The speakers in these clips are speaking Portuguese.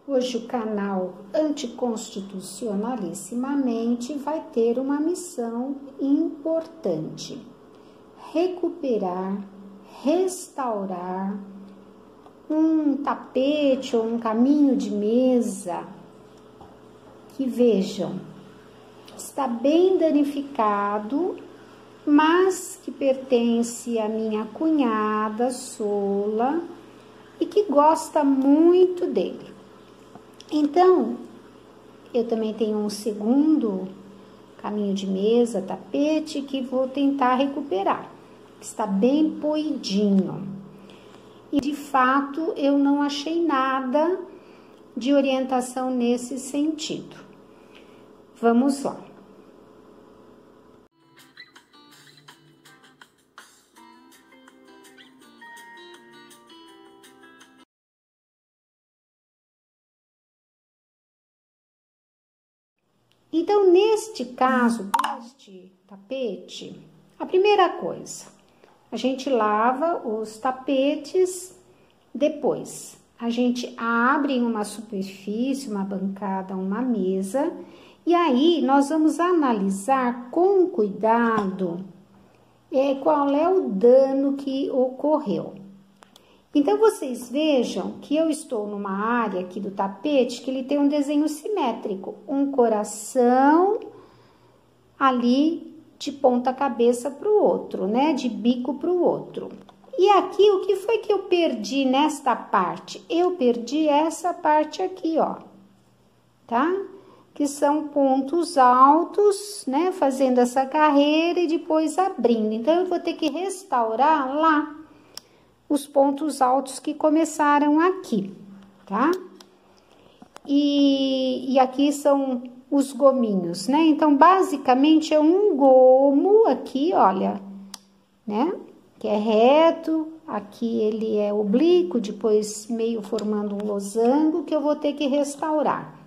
Hoje o canal Anticonstitucionalissimamente vai ter uma missão importante: recuperar, restaurar um tapete ou um caminho de mesa que, vejam, está bem danificado, mas que pertence à minha cunhada Sola e que gosta muito dele. Então, eu também tenho um segundo caminho de mesa, tapete, que vou tentar recuperar. Está bem poidinho. E, de fato, eu não achei nada de orientação nesse sentido. Vamos lá. Então, neste caso, deste tapete, a primeira coisa, a gente lava os tapetes, depois a gente abre uma superfície, uma bancada, uma mesa, e aí nós vamos analisar com cuidado qual é o dano que ocorreu. Então, vocês vejam que eu estou numa área aqui do tapete que ele tem um desenho simétrico, um coração ali de ponta cabeça para o outro, né? De bico para o outro. E aqui, o que foi que eu perdi nesta parte? Eu perdi essa parte aqui, ó, tá? Que são pontos altos, né? Fazendo essa carreira e depois abrindo. Então, eu vou ter que restaurar lá os pontos altos que começaram aqui, tá? E aqui são os gominhos, né? Então, basicamente, é um gomo aqui, olha, né? Que é reto, aqui ele é oblíquo, depois meio formando um losango, que eu vou ter que restaurar.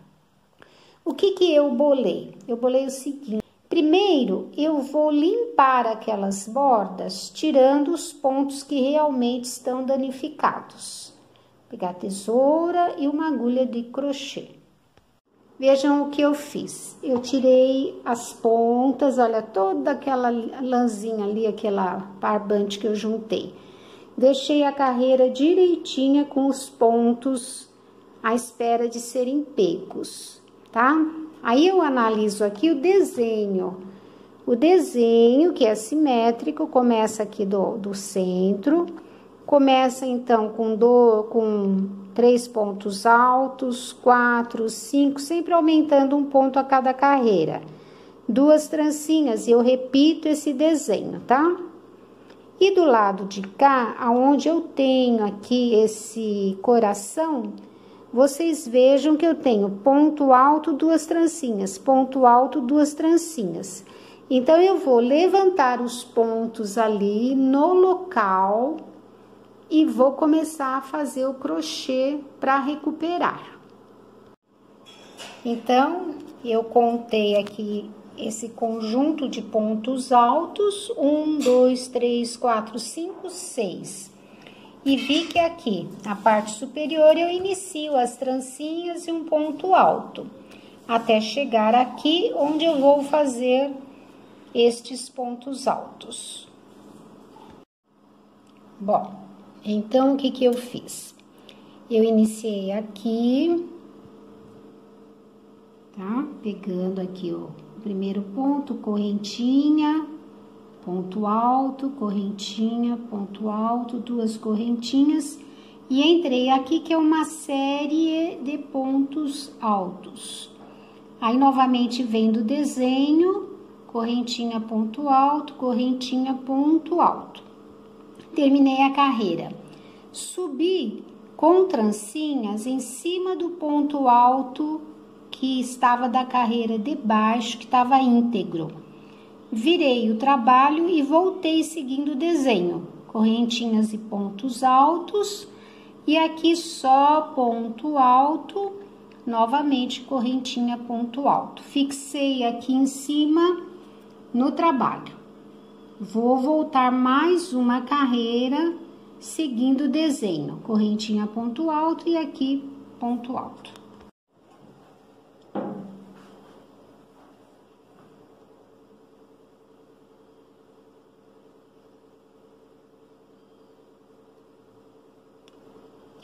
O que eu bolei? Eu bolei o seguinte: primeiro, eu vou limpar aquelas bordas, tirando os pontos que realmente estão danificados. Pegar a tesoura e uma agulha de crochê. Vejam o que eu fiz. Eu tirei as pontas, olha, toda aquela lãzinha ali, aquela barbante que eu juntei. Deixei a carreira direitinha com os pontos à espera de serem pegos, tá? Aí eu analiso aqui o desenho. O desenho, que é simétrico, começa aqui do centro. Começa então com 3 pontos altos, 4, 5, sempre aumentando um ponto a cada carreira. 2 trancinhas, e eu repito esse desenho, tá? E do lado de cá, aonde eu tenho aqui esse coração, vocês vejam que eu tenho ponto alto, 2 trancinhas, ponto alto, 2 trancinhas. Então, eu vou levantar os pontos ali no local e vou começar a fazer o crochê para recuperar. Então, eu contei aqui esse conjunto de pontos altos, 1, 2, 3, 4, 5, 6. E vi que aqui, na parte superior, eu inicio as trancinhas e um ponto alto, até chegar aqui, onde eu vou fazer estes pontos altos. Bom, então, o que eu fiz? Eu iniciei aqui, tá? Pegando aqui o primeiro ponto, correntinha, ponto alto, correntinha, ponto alto, 2 correntinhas, e entrei aqui, que é uma série de pontos altos. Aí, novamente, vem do desenho, correntinha, ponto alto, correntinha, ponto alto. Terminei a carreira. Subi com trancinhas em cima do ponto alto que estava da carreira de baixo, que estava íntegro. Virei o trabalho e voltei seguindo o desenho. Correntinhas e pontos altos. E aqui só ponto alto, novamente correntinha, ponto alto. Fixei aqui em cima no trabalho. Vou voltar mais uma carreira seguindo o desenho, correntinha, ponto alto, e aqui ponto alto.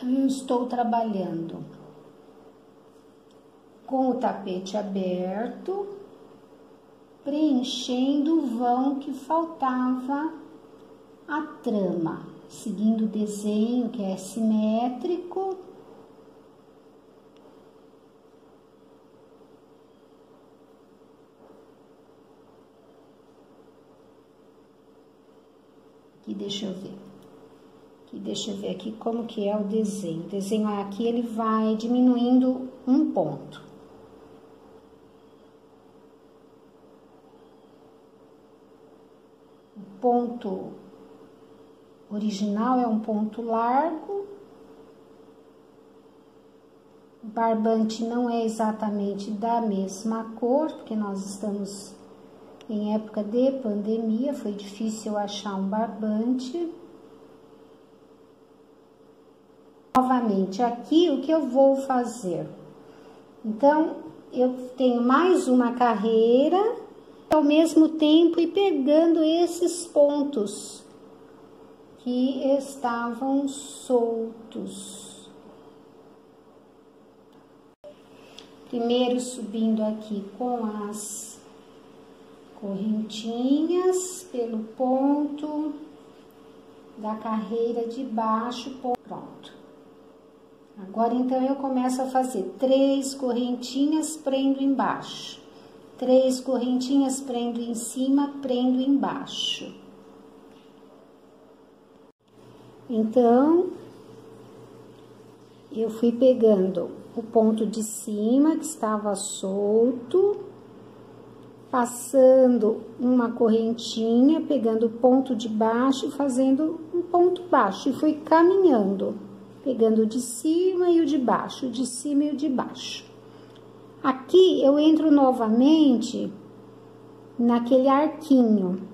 eu estou trabalhando com o tapete aberto, preenchendo o vão que faltava a trama, seguindo o desenho que é simétrico. Aqui, deixa eu ver. Deixa eu ver aqui como que é o desenho. O desenho aqui, ele vai diminuindo um ponto. O ponto original é um ponto largo. O barbante não é exatamente da mesma cor, porque nós estamos em época de pandemia, foi difícil achar um barbante. Novamente, aqui o que eu vou fazer? Então, eu tenho mais uma carreira, ao mesmo tempo e pegando esses pontos que estavam soltos. Primeiro subindo aqui com as correntinhas pelo ponto da carreira de baixo, pronto. Agora, então, eu começo a fazer 3 correntinhas, prendo embaixo. 3 correntinhas, prendo em cima, prendo embaixo. Então, eu fui pegando o ponto de cima, que estava solto, passando uma correntinha, pegando o ponto de baixo e fazendo um ponto baixo. E fui caminhando, pegando o de cima e o de baixo, o de cima e o de baixo. Aqui eu entro novamente naquele arquinho,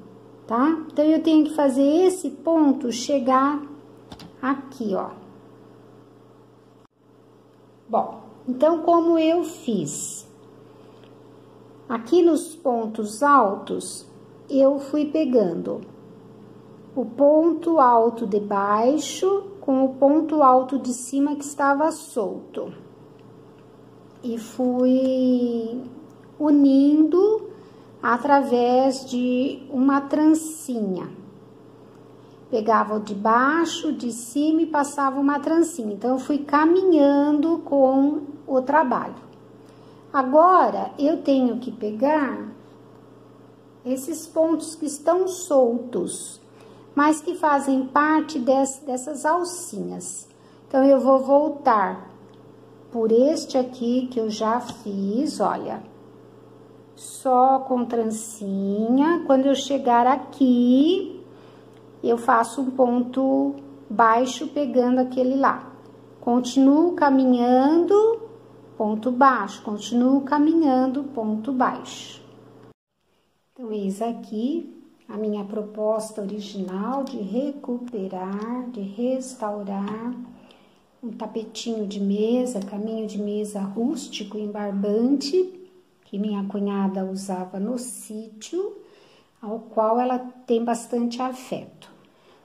tá? Então, eu tenho que fazer esse ponto chegar aqui, ó. Bom, então, como eu fiz? Aqui nos pontos altos, eu fui pegando o ponto alto de baixo com o ponto alto de cima que estava solto. E fui unindo através de uma trancinha. Pegava o de baixo, de cima e passava uma trancinha. Então, eu fui caminhando com o trabalho. Agora, eu tenho que pegar esses pontos que estão soltos, mas que fazem parte dessas alcinhas. Então, eu vou voltar por este aqui que eu já fiz, olha, só com trancinha. Quando eu chegar aqui, eu faço um ponto baixo pegando aquele lá. Continuo caminhando, ponto baixo, continuo caminhando, ponto baixo. Então, eis aqui a minha proposta original de recuperar, de restaurar um tapetinho de mesa, caminho de mesa rústico em barbante, que minha cunhada usava no sítio, ao qual ela tem bastante afeto.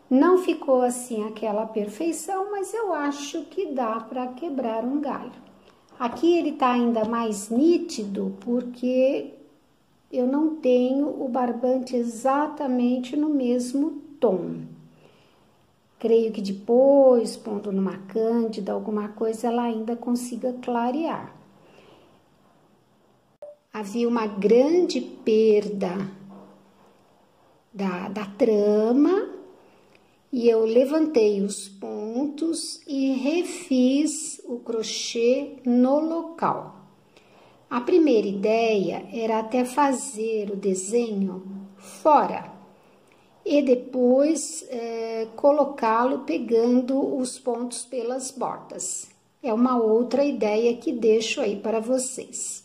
Não ficou assim aquela perfeição, mas eu acho que dá para quebrar um galho. Aqui ele tá ainda mais nítido porque eu não tenho o barbante exatamente no mesmo tom. Creio que depois, pondo numa cândida, alguma coisa, ela ainda consiga clarear. Havia uma grande perda da trama e eu levantei os pontos e refiz o crochê no local. A primeira ideia era até fazer o desenho fora e depois colocá-lo pegando os pontos pelas bordas. É uma outra ideia que deixo aí para vocês.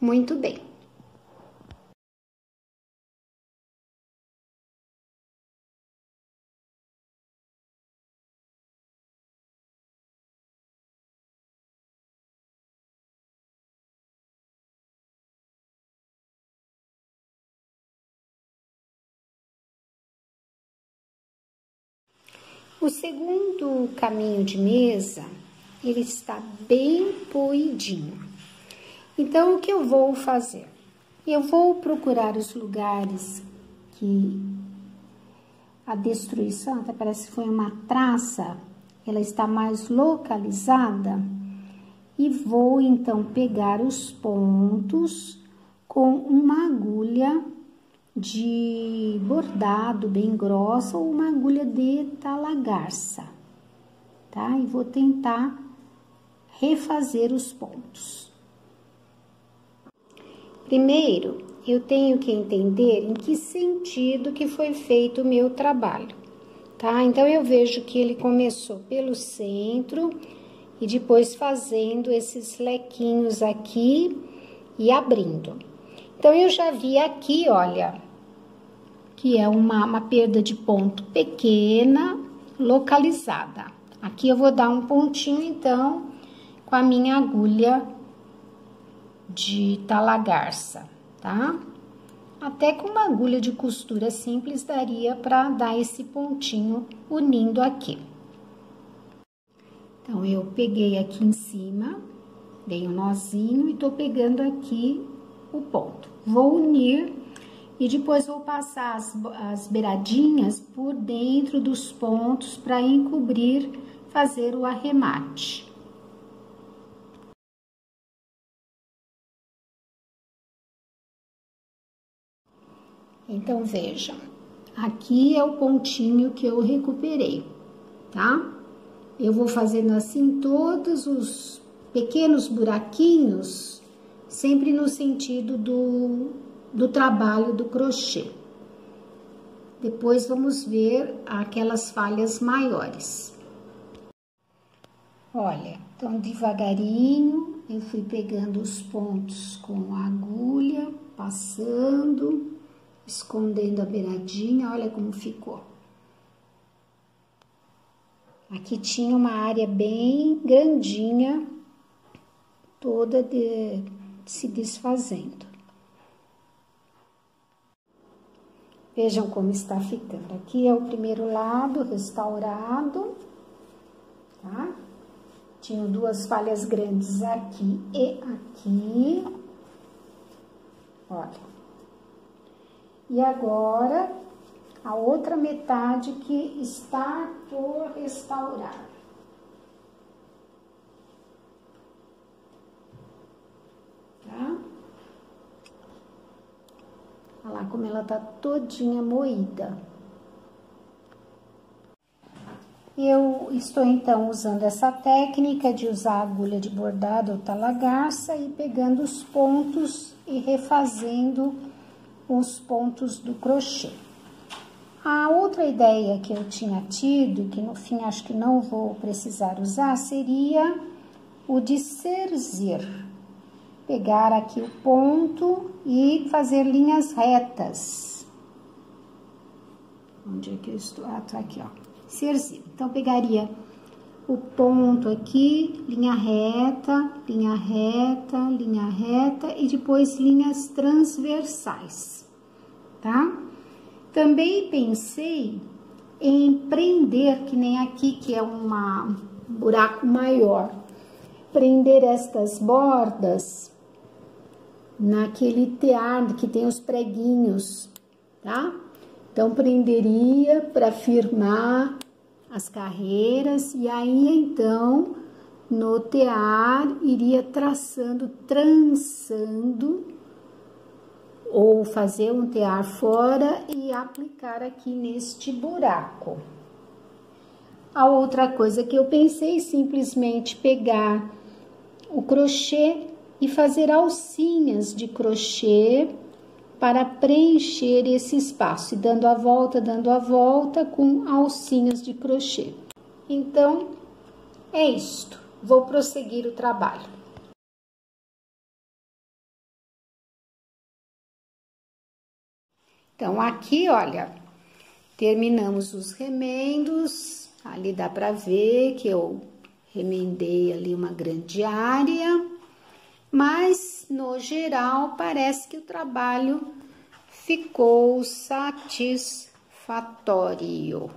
Muito bem. O segundo caminho de mesa, ele está bem poidinho. Então, o que eu vou fazer? Eu vou procurar os lugares que a destruição, até parece que foi uma traça, ela está mais localizada, e vou então pegar os pontos com uma agulha de bordado bem grossa ou uma agulha de talagarça, tá? E vou tentar refazer os pontos. Primeiro, eu tenho que entender em que sentido que foi feito o meu trabalho, tá? Então, eu vejo que ele começou pelo centro e depois fazendo esses lequinhos aqui e abrindo. Então, eu já vi aqui, olha, que é uma perda de ponto pequena, localizada. Aqui eu vou dar um pontinho, então, com a minha agulha de talagarça, tá? Até com uma agulha de costura simples daria para dar esse pontinho unindo aqui. Então, eu peguei aqui em cima, dei um nozinho e tô pegando aqui o ponto. Vou unir e depois vou passar as beiradinhas por dentro dos pontos para encobrir, fazer o arremate. Então, vejam, aqui é o pontinho que eu recuperei, tá? Eu vou fazendo assim todos os pequenos buraquinhos, sempre no sentido do trabalho do crochê. Depois vamos ver aquelas falhas maiores. Olha, então devagarinho eu fui pegando os pontos com a agulha, passando, escondendo a beiradinha, olha como ficou. Aqui tinha uma área bem grandinha, toda se desfazendo. Vejam como está ficando. Aqui é o primeiro lado restaurado, tá? Tinha duas falhas grandes aqui e aqui. Olha. E agora, a outra metade que está por restaurar. Tá? Olha lá como ela tá todinha moída. Eu estou então usando essa técnica de usar a agulha de bordado ou talagarça e pegando os pontos e refazendo os pontos do crochê. A outra ideia que eu tinha tido, que no fim acho que não vou precisar usar, seria o de cerzir. Pegar aqui o ponto e fazer linhas retas. Onde é que eu estou? Ah, tá aqui, ó. Cerzir. Então, pegaria o ponto aqui, linha reta, linha reta, linha reta e depois linhas transversais, tá? Também pensei em prender, que nem aqui, que é um buraco maior, prender estas bordas naquele tear que tem os preguinhos, tá? Então, prenderia para firmar as carreiras e aí, então, no tear, iria traçando, trançando, ou fazer um tear fora e aplicar aqui neste buraco. A outra coisa que eu pensei, simplesmente pegar o crochê e fazer alcinhas de crochê para preencher esse espaço, e dando a volta com alcinhas de crochê. Então, é isto. Vou prosseguir o trabalho. Então, aqui, olha, terminamos os remendos. Ali dá para ver que eu remendei ali uma grande área, mas no geral parece que o trabalho ficou satisfatório.